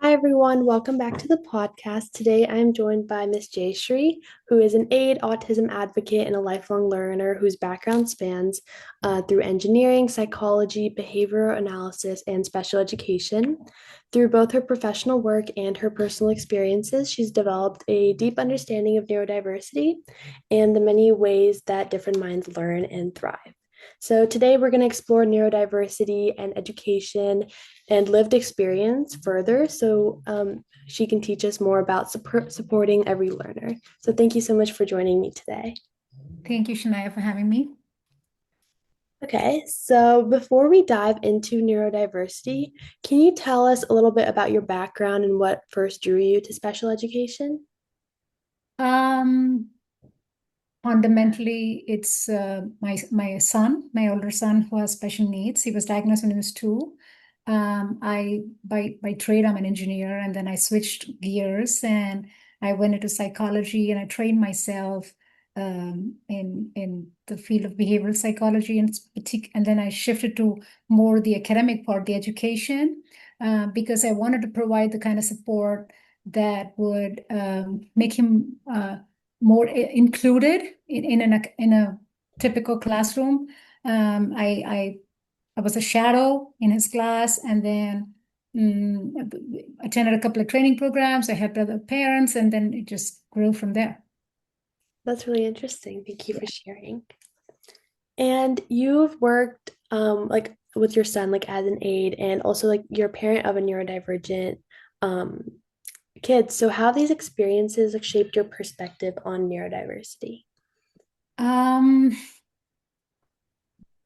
Hi, everyone. Welcome back to the podcast. Today, I'm joined by Miss Jayashree, who is an aide, autism advocate, and a lifelong learner whose background spans through engineering, psychology, behavioral analysis, and special education. Through both her professional work and her personal experiences, she's developed a deep understanding of neurodiversity and the many ways that different minds learn and thrive. So, today we're going to explore neurodiversity and education and lived experience further she can teach us more about supporting every learner. So thank you so much for joining me today. Thank you, Shania, for having me. Okay, so before we dive into neurodiversity, can you tell us a little bit about your background and what first drew you to special education? Um, Fundamentally, it's my older son, who has special needs. He was diagnosed when he was 2. I by trade, I'm an engineer, and then I switched gears and I went into psychology and I trained myself in the field of behavioral psychology and then I shifted to more the academic part, the education, because I wanted to provide the kind of support that would make him more included in a typical classroom. Um, I, I I was a shadow in his class, and then attended a couple of training programs. I helped other parents, and then it just grew from there. That's really interesting. Thank you for sharing. And you've worked like with your son like as an aide and also like you're a parent of a neurodivergent um kids. So how have these experiences like shaped your perspective on neurodiversity? Um,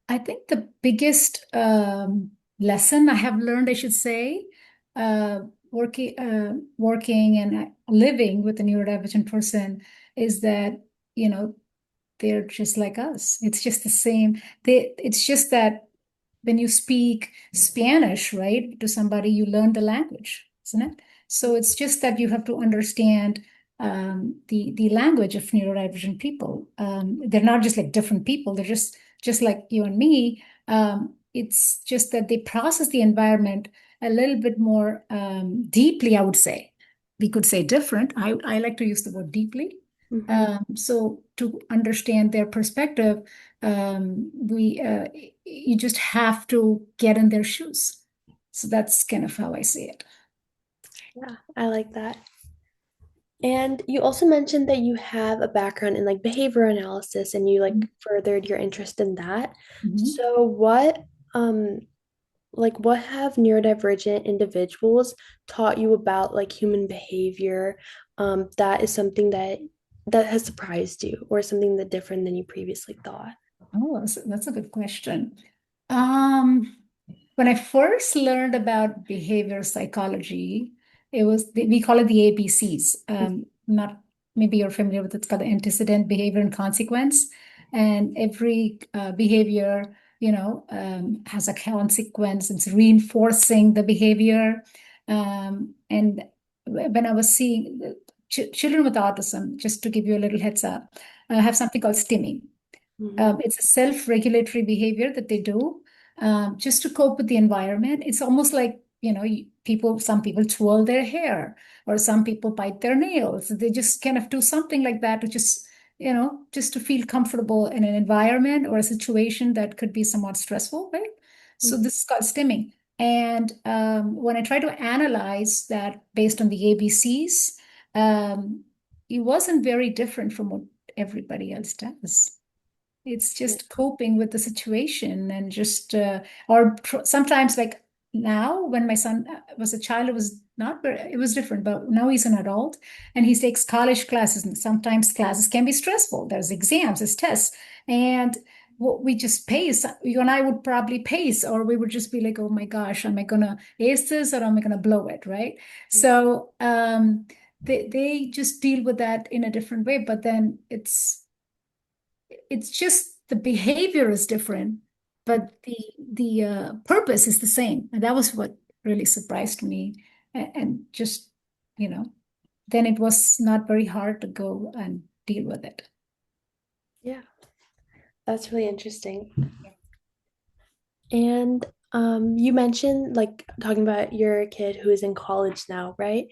I think the biggest lesson I have learned, I should say, working and living with a neurodivergent person, is that you know they're just like us. It's just the same. It's just that when you speak Spanish, right, to somebody, you learn the language, isn't it? So it's just that you have to understand the language of neurodivergent people. They're not just like different people. They're just like you and me. It's just that they process the environment a little bit more deeply, I would say. We could say different. I like to use the word deeply. Mm-hmm. So to understand their perspective, we you just have to get in their shoes. So that's kind of how I see it. Yeah, I like that. And you also mentioned that you have a background in like behavior analysis and you like furthered your interest in that. Mhm. So um what have neurodivergent individuals taught you about like human behavior that is something that has surprised you or something that different than you previously thought? Oh, that's a good question. Um, when I first learned about behavior psychology, we call it the ABCs. Not maybe you're familiar with it. It's called the antecedent, behavior, and consequence. And every behavior, has a consequence. It's reinforcing the behavior. And when I was seeing children with autism, just to give you a little heads up, have something called stimming. Mhm. It's a self-regulatory behavior that they do just to cope with the environment. It's almost like, some people twirl their hair or some people bite their nails. They just kind of do something like that to just to feel comfortable in an environment or a situation that could be somewhat stressful, right? So Mhm. this is called stimming. And when I try to analyze that based on the ABCs, um, it wasn't very different from what everybody else does. It's Yeah. just coping with the situation and or sometimes like now when my son was a child, it was not very, it was different, but now he's an adult and he takes college classes and sometimes classes can be stressful. There's exams, there's tests, and what we just pace, you and I would probably pace, or we would just be like, oh my gosh, am I gonna ace this or am I gonna blow it, right? So they just deal with that in a different way, but then it's just the behavior is different, but the purpose is the same. And that was what really surprised me. And just, you know, then it was not very hard to go and deal with it. Yeah, that's really interesting. And You mentioned like talking about your kid who is in college now, right?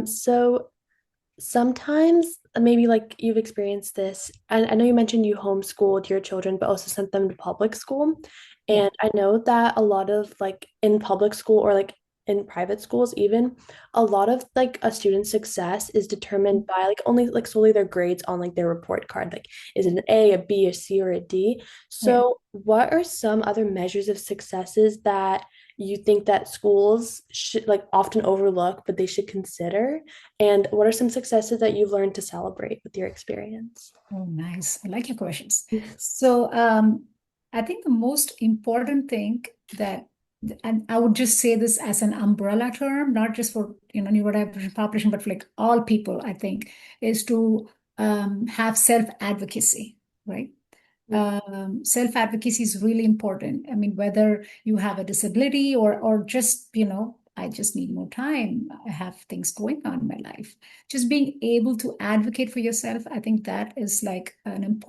So sometimes maybe like you've experienced this. I know you mentioned you homeschooled your children, but also sent them to public school. Yeah. And I know that a lot of like in public school or like in private schools, even a lot of like a student's success is determined by like only like solely their grades on like their report card. Like, is it an A, a B, a C, or a D? Yeah. So, what are some other measures of successes that you think that schools should like often overlook, but they should consider? And what are some successes that you've learned to celebrate with your experience? Oh, nice. I like your questions. So, I think the most important thing that, and I would just say this as an umbrella term, not just for, neurodivergent population, but for like all people, I think, is to have self-advocacy, right? Self-advocacy is really important. I mean, whether you have a disability or just, I just need more time. I have things going on in my life. Just being able to advocate for yourself, I think that is like an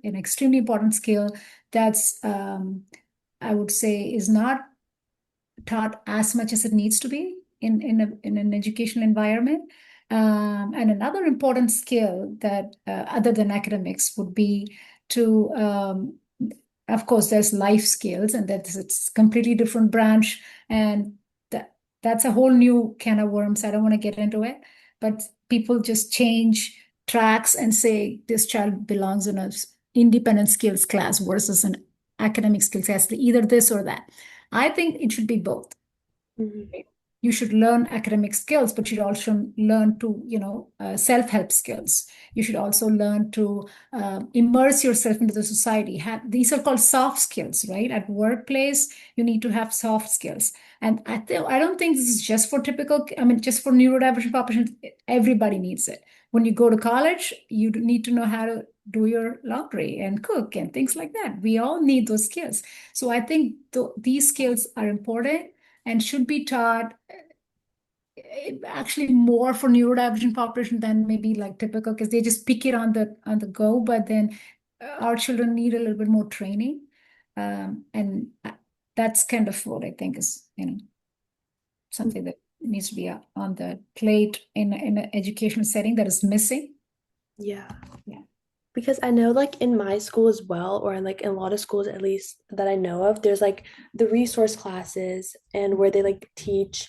extremely important skill that's, I would say, is not taught as much as it needs to be in an educational environment. And another important skill that, other than academics, would be to, of course, there's life skills, and that's it's completely different branch, and that's a whole new can of worms. I don't want to get into it, but people just change tracks and say this child belongs in a independent skills class versus an academic skills class, either this or that. I think it should be both. Mhm. You should learn academic skills, but you should also learn to, self-help skills. You should also learn to immerse yourself into the society. These are called soft skills, right? At workplace, you need to have soft skills. And I don't think this is just for just for neurodivergent population. Everybody needs it. When you go to college, you need to know how to do your laundry and cook and things like that. We all need those skills. So I think these skills are important and should be taught, actually more for neurodivergent population than maybe like typical, because they just pick it on the go. But then our children need a little bit more training, and that's kind of what I think is, something that needs to be on the plate in an educational setting that is missing. Yeah. Yeah. Because I know, like in my school as well, or like in a lot of schools at least that I know of, there's like the resource classes and where they like teach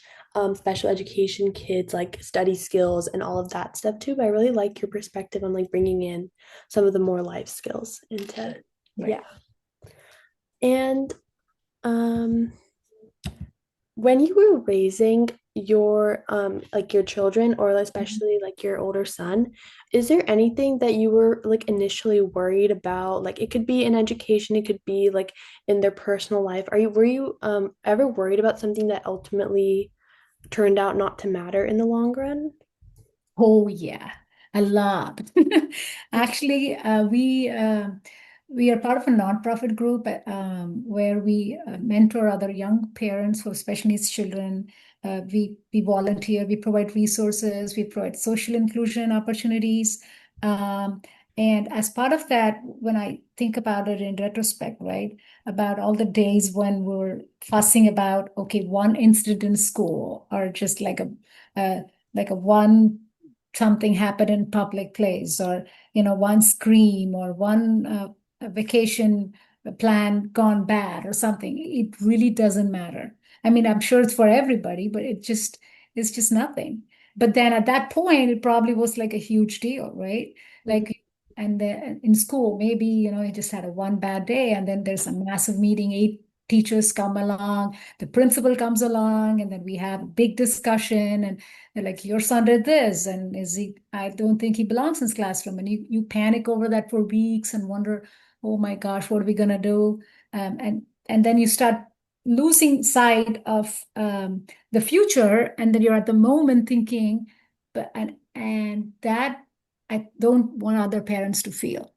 special education kids like study skills and all of that stuff too. But I really like your perspective on like bringing in some of the more life skills into, yeah. Right. And um, when you were raising your like your children or especially like your older son, is there anything that you were like initially worried about? Like it could be in education, it could be like in their personal life. Were you ever worried about something that ultimately turned out not to matter in the long run? Oh yeah, a lot. Actually, we are part of a nonprofit group, where we mentor other young parents for special needs children. We volunteer, we provide resources, we provide social inclusion opportunities. Um, and as part of that, when I think about it in retrospect, right, about all the days when we're fussing about, okay, one incident in school, or just like a one something happened in public place, or one scream, or one vacation plan gone bad or something. It really doesn't matter. I mean, I'm sure it's for everybody, but it's just nothing. But then at that point it probably was like a huge deal, right? Mhm. Like, and then in school, maybe you just had a one bad day, and then there's a massive meeting, 8 teachers come along, the principal comes along, and then we have a big discussion, and they're like, your son did this, and I don't think he belongs in this classroom. And you panic over that for weeks and wonder, oh my gosh, what are we gonna do? And then you start losing sight of the future, and then you're at the moment thinking, but and that I don't want other parents to feel.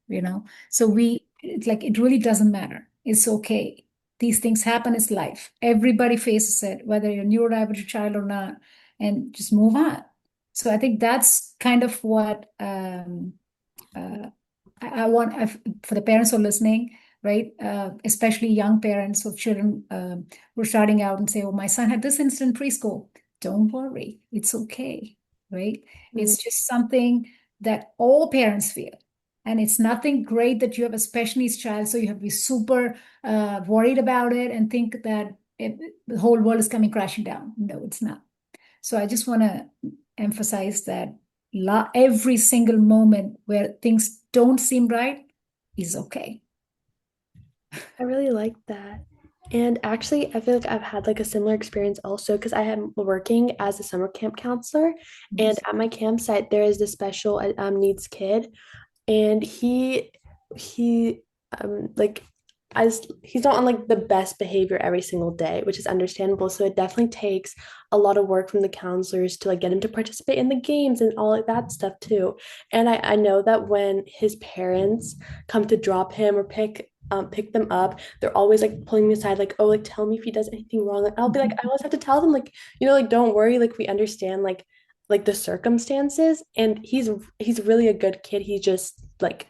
So it's like it really doesn't matter. It's okay. These things happen. It's life. Everybody faces it, whether you're a neurodivergent child or not, and just move on. So I think that's kind of what I want for the parents who are listening. right? Especially young parents of children who are starting out and say, oh, my son had this incident in preschool. Don't worry, it's okay, right? Mm. It's just something that all parents feel. And it's nothing great that you have a special needs child, so you have to be super worried about it and think that the whole world is coming crashing down. No, it's not. So I just want to emphasize that every single moment where things don't seem right is okay. I really like that. And actually, I feel like I've had like a similar experience also because I am working as a summer camp counselor. And Yes. at my campsite, there is this special needs kid, and he like he's not on like the best behavior every single day, which is understandable. So it definitely takes a lot of work from the counselors to like get him to participate in the games and all of that stuff too. And I know that when his parents come to drop him or pick them up, they're always like pulling me aside, like, oh, like tell me if he does anything wrong. Like, I'll be like, I always have to tell them, like, like, don't worry, like we understand like the circumstances, and he's really a good kid. He just like,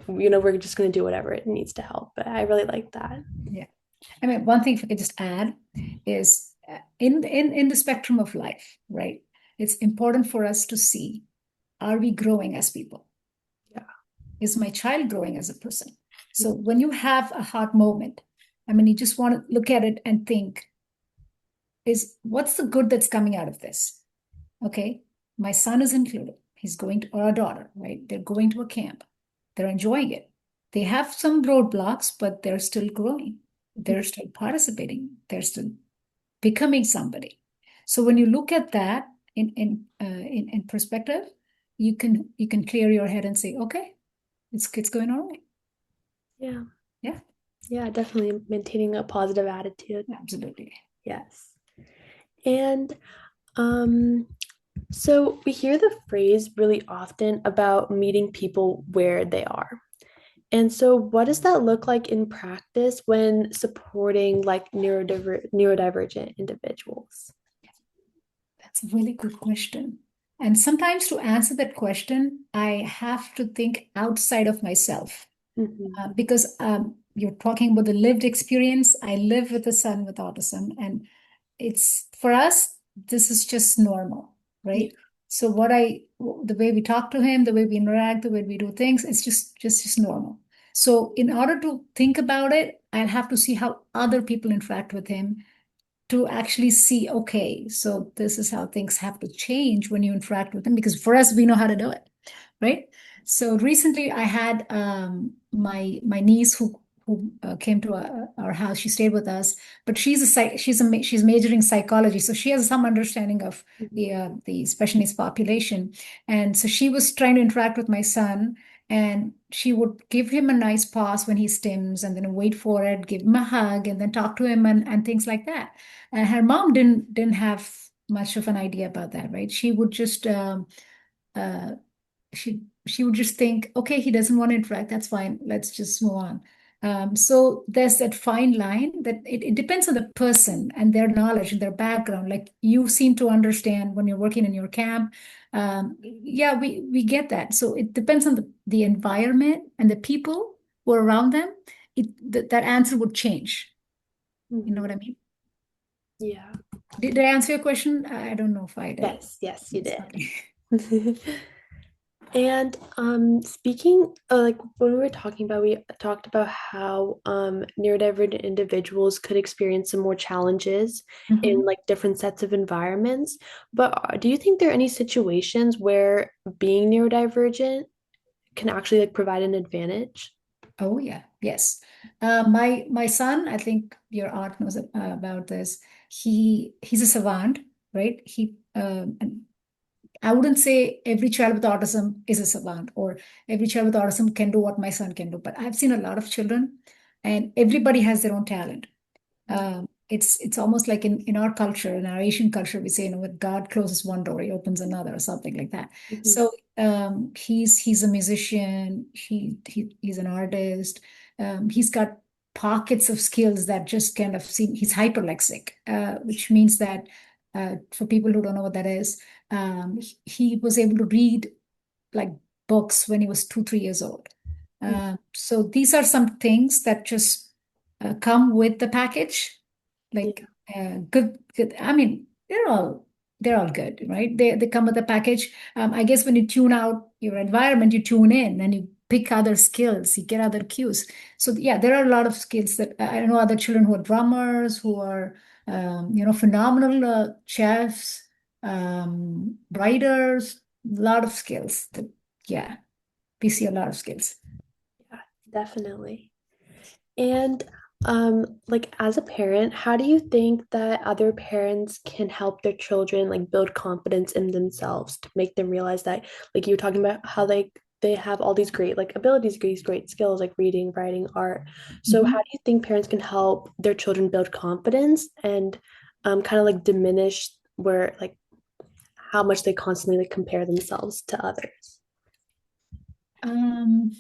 we're just going to do whatever it needs to help. But I really like that. Yeah. I mean, one thing if I could just add is in the spectrum of life, right? It's important for us to see, are we growing as people? Yeah. Is my child growing as a person? So when you have a hard moment, I mean, you just want to look at it and think, is what's the good that's coming out of this? Okay, my son is included. He's going to, or a daughter, right? They're going to a camp. They're enjoying it. They have some roadblocks, but they're still growing. They're still participating. They're still becoming somebody. So when you look at that in perspective, you can clear your head and say, okay, it's going all right. Yeah. Yeah, Yeah, definitely maintaining a positive attitude. absolutely. Yes. And um so we hear the phrase really often about meeting people where they are. And so what does that look like in practice when supporting like neurodivergent individuals? That's a really good question. And sometimes to answer that question, I have to think outside of myself. Mhm. Because you're talking about the lived experience. I live with a son with autism, and it's for us, this is just normal, Yeah. right? So the way we talk to him, the way we interact, the way we do things, it's just normal. So in order to think about it, I'll have to see how other people interact with him to actually see, okay, so this is how things have to change when you interact with them, because for us, we know how to do it, right? So recently I had my niece who came to our house. She stayed with us, but she's majoring psychology, so she has some understanding of Mhm. the special needs population. And so she was trying to interact with my son, and she would give him a nice pause when he stims, and then wait for it, give him a hug, and then talk to him, and things like that. And her mom didn't have much of an idea about that, right? She would just uh, she would just think, okay, he doesn't want to interact. That's fine. Let's just move on. So there's that fine line that it depends on the person and their knowledge and their background. Like you seem to understand when you're working in your camp. Yeah, we get that. So it depends on the environment and the people who are around them. That answer would change. You know Mhm. what I mean? Yeah. Did I answer your question? I don't know if I did. Yes, yes, you Yes, did. okay. And speaking like when we were talking about, we talked about how neurodivergent individuals could experience some more challenges in Mhm. like different sets of environments. But do you think there are any situations where being neurodivergent can actually like provide an advantage? Oh yeah, yes. My son, I think your aunt knows about this. He's a savant, right? And I wouldn't say every child with autism is a savant or every child with autism can do what my son can do, but I've seen a lot of children, and everybody has their own talent. It's almost like in our culture, in our Asian culture, we say, when God closes one door, he opens another, or something like that. Mhm. So he's a musician, he's an artist, he's got pockets of skills that just kind of seem, he's hyperlexic, which means that for people who don't know what that is, he was able to read like books when he was 2, 3 years old. Mm. So these are some things that just come with the package, like Yeah. good. I mean, they're all good, right? They come with a package. I guess when you tune out your environment, you tune in and you pick other skills, you get other cues. So yeah, there are a lot of skills that I know other children who are drummers, who are phenomenal chefs, writers, a lot of skills. Yeah, we see a lot of skills. Yeah, definitely. And like as a parent, how do you think that other parents can help their children like build confidence in themselves to make them realize that like you were talking about how they have all these great like abilities, these great skills like reading, writing, art. So how Mhm. do you think parents can help their children build confidence and kind of like diminish where like how much they constantly like compare themselves to others? Um,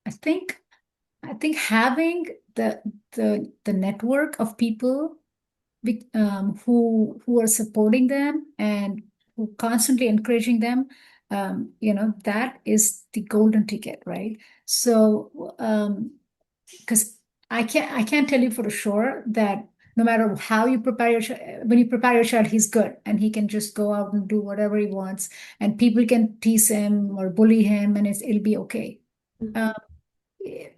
I think I think having the network of people who are supporting them and who constantly encouraging them, that is the golden ticket, right? So, because I can't tell you for sure that no matter how you prepare your when you prepare your child, he's good and he can just go out and do whatever he wants, and people can tease him or bully him, and it'll be okay. Um, Mhm.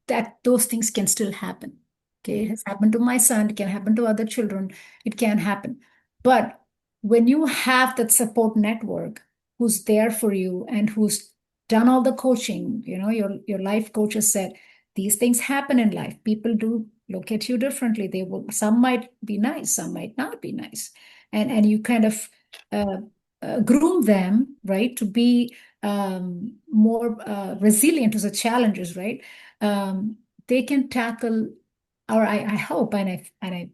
that those things can still happen. Okay, Yeah. it has happened to my son, it can happen to other children, it can happen. But when you have that support network who's there for you and who's done all the coaching, your life coach has said these things happen in life. People do look at you differently. Some might be nice, some might not be nice. And you kind of uh, groom them, right, to be more resilient to the challenges, right? um, they can tackle, or I hope and I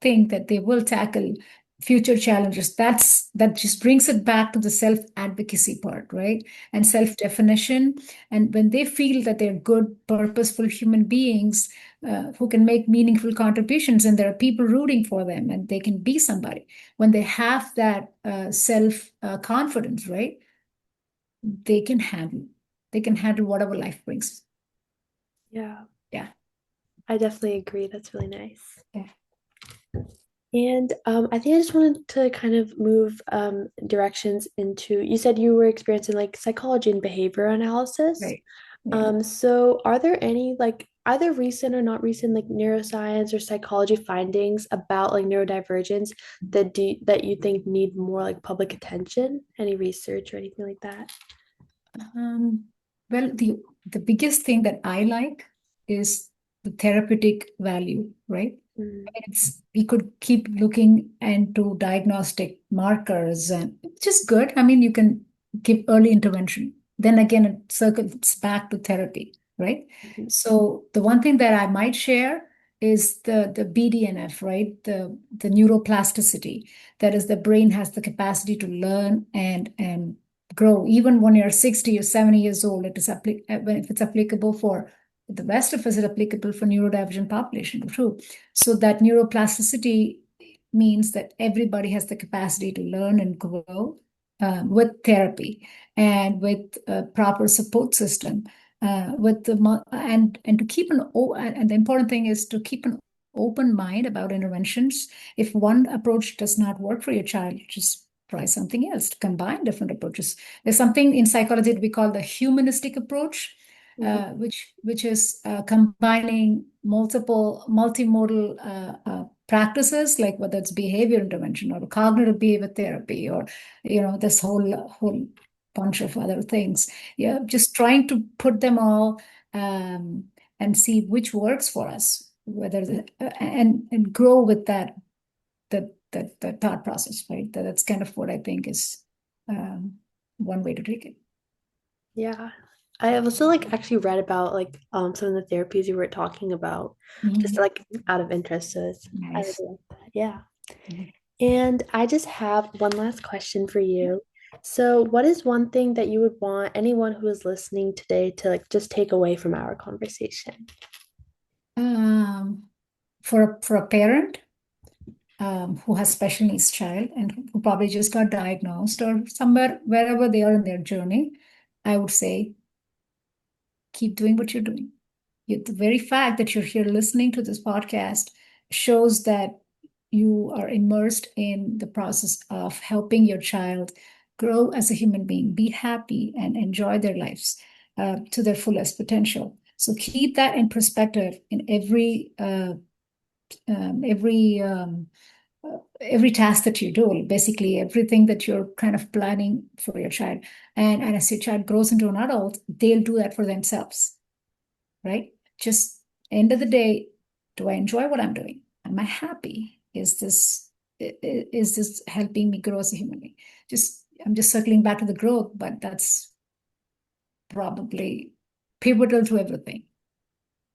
think that they will tackle future challenges. That just brings it back to the self advocacy part, right? And self definition. And when they feel that they're good, purposeful human beings who can make meaningful contributions, and there are people rooting for them, and they can be somebody. When they have that self confidence, right? They can handle. They can handle whatever life brings. Yeah, Yeah. I definitely agree. That's really nice. Yeah. And I think I just wanted to kind of move directions into, you said you were experiencing like psychology and behavior analysis. Right. Yeah. So are there any like either recent or not recent like neuroscience or psychology findings about like neurodivergence that you think need more like public attention? Any research or anything like that? Um, well, the biggest thing that I like is the therapeutic value, right? Mm, It's we could keep looking into diagnostic markers, and it's just good. I mean, you can give early intervention. Then again, it circles back to therapy, right? mhm, So the one thing that I might share is the BDNF, right? The neuroplasticity. That is, the brain has the capacity to learn and grow. Even when you're 60 or 70 years old, if it's applicable for the rest of us, it's applicable for neurodivergent population, true. So that neuroplasticity means that everybody has the capacity to learn and grow with therapy and with a proper support system. And to keep and the important thing is to keep an open mind about interventions. If one approach does not work for your child, just try something else to combine different approaches. There's something in psychology that we call the humanistic approach, mhm. which is combining multiple multimodal practices, like whether it's behavior intervention or cognitive behavior therapy, or this whole bunch of other things. Yeah, just trying to put them all um, and see which works for us, and grow with that thought process, right? That's kind of what I think is um, one way to take it. Yeah. I have also like actually read about like some of the therapies you were talking about just Mhm. like out of interest. So I really Nice. like that. Yeah. Mhm. And I just have one last question for you. So, what is one thing that you would want anyone who is listening today to like just take away from our conversation? Um, for a parent who has special needs child and who probably just got diagnosed or somewhere wherever they are in their journey, I would say keep doing what you're doing. The very fact that you're here listening to this podcast shows that you are immersed in the process of helping your child grow as a human being, be happy, and enjoy their lives to their fullest potential. So keep that in perspective in um, every um, every task that you do, basically everything that you're kind of planning for your child. And as your child grows into an adult, they'll do that for themselves, right? Just end of the day, do I enjoy what I'm doing? Am I happy? Is this helping me grow as a human being? I'm just circling back to the growth, but that's probably pivotal to everything.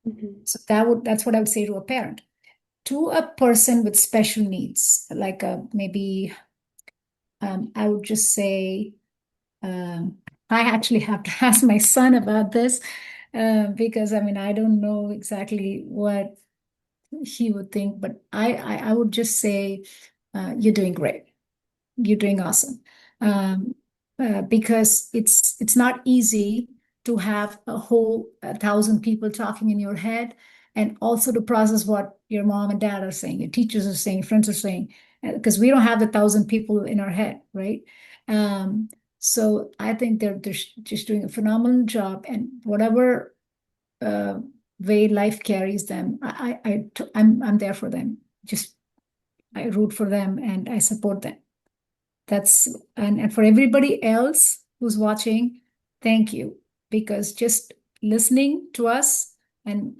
Mhm. So that's what I would say to a parent. To a person with special needs, like maybe I would just say, um, I actually have to ask my son about this because I mean, I don't know exactly what he would think, but I would just say, you're doing great. You're doing awesome. Um, because it's not easy to have a whole 1,000 people talking in your head, and also to process what your mom and dad are saying, your teachers are saying, friends are saying, because we don't have the 1,000 people in our head, right? Um, so I think they're just doing a phenomenal job, and whatever uh, way life carries them, I'm there for them. Just I root for them and I support them. That's and for everybody else who's watching, thank you, because just listening to us and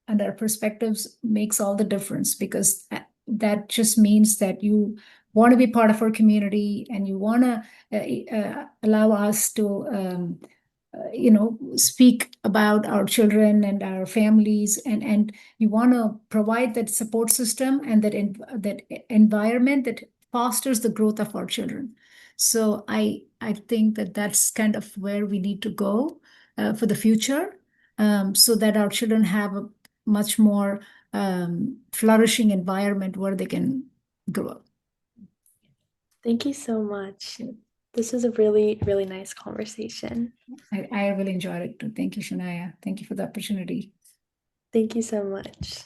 and our perspectives makes all the difference, because that just means that you want to be part of our community and you want to allow us to speak about our children and our families, and you want to provide that support system and that environment that fosters the growth of our children. So I think that that's kind of where we need to go for the future, so that our children have a much more flourishing environment where they can grow. Thank you so much. This was a really, really nice conversation. I really enjoyed it too. Thank you, Shania. Thank you for the opportunity. Thank you so much.